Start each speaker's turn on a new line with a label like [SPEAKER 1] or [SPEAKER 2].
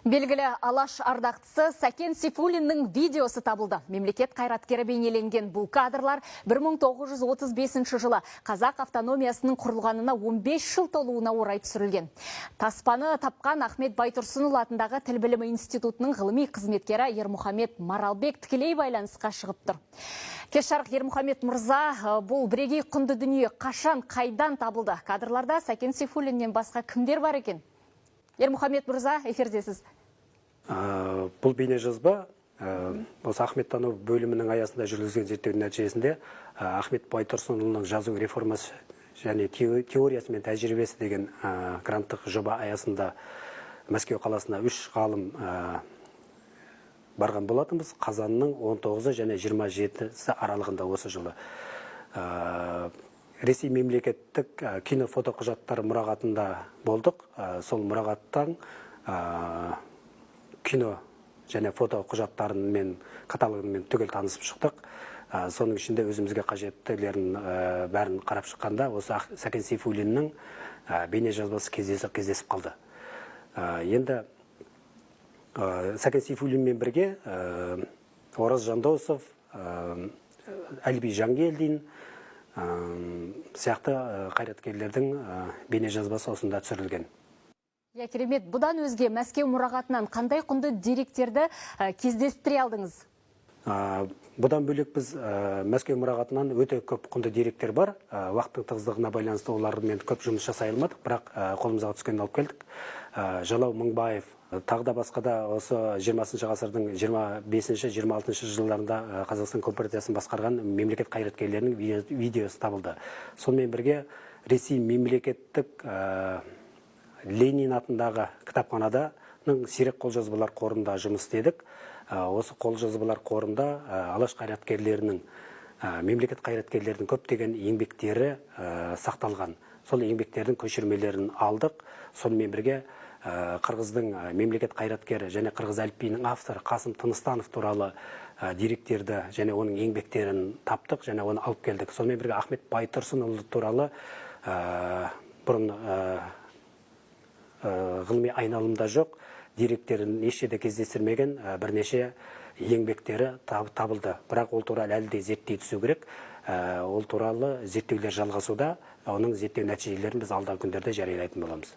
[SPEAKER 1] Белгілі Алаш ардақтысы Сәкен Сейфуллиннің видеосы табылды. Мемлекет қайраткері бейнеленген бұл кадрлар 1935 жылы Қазақ автономиясының құрылғанына 15 жыл толуына орай түсірілген. Таспаны тапқан Ахмет Байтұрсынұлы атындағы Тіл білімі институтының ғылыми қызметкері Ермұхамед Маралбек тікелей байланысқа шығып тұр. Кеш жарық, Ермұхамед мырза, бұл бірегей құнды дүние қашан, қайдан табылды? Кадрларда Сәкен Сейфуллиннен басқа кімдер бар екен? Ермұхамед мырза, эфирдесіз.
[SPEAKER 2] Бұл бейне жазба осы Ахметтану бөлімінің аясында жүргізген зерттеудің нәтижесінде Ахмет Байтұрсынұлының жазу реформасы және теориясы мен тәжірибесі деген гранттық жоба аясында Мәскеу қаласына 3 ғалым барған болатынбыз. Қазанның 19 және 27 аралығында осы жылы. Ресей мемлекеттік кинофото құжаттары мұрағатында болдық. Сол мұрағаттан кино және фото құжаттарымен каталогымен түгел танысып шықтық. Соның ішінде өзімізге қажеттілерін бәрін қарап шыққанда осы Сәкен Сейфуллиннің бейне жазбасы кездесіп қалды. Енді Сәкен Сейфуллинмен бірге Ораз Жандосов, Әлби Жангелдин сияқты қайраткерлердің бейне жазбасы осында түсірілген.
[SPEAKER 1] Керемет, бұдан өзге Мәскеу мұрағатынан қандай құнды деректерді кездестіре алдыңыз?
[SPEAKER 2] Бұдан бөлек біз Мәскеу мұрағатынан өте көп құнды деректер бар. Уақыттың тығыздығына байланысты олармен көп жұмыс жасай алмадық, бірақ қолымызға түскенін алып келдік. Жалау Мыңбаев, тағы да басқа да осы 20 ғасырдың 25-26 жылдарында Қазақстан Компартиясын басқарған мемлекет қайраткерлерінің видеосы табылды. Сонымен бірге Ресей мемлекеттік Ленин атындағы кітапханаданың сирек қолжазбалар қорында жұмыс істедік. Осы қолжазбалар қорында алаш қайраткерлерінің, мемлекет қайраткерлерінің көптеген еңбектері сақталған. Сол еңбектердің көшірмелерін алдық. Сонымен бірге Қырғыздың мемлекет қайраткері және қырғыз әліпбиінің авторы Қасым Тыныстанов туралы деректерді және оның еңбектерін таптық және оны алып келдік. Сонымен бірге Ахмет Байтұрсынұлы туралы бұрын ғылыми айналымда жоқ деректерін ешжерде кездестірмеген бірнеше еңбектері табылды. Бірақ ол туралы әлі де зерттей түсу керек. Ол туралы зерттеулер жалғасуда, оның зерттеу нәтижелерін біз алдағы күндерде жариялайтын боламыз.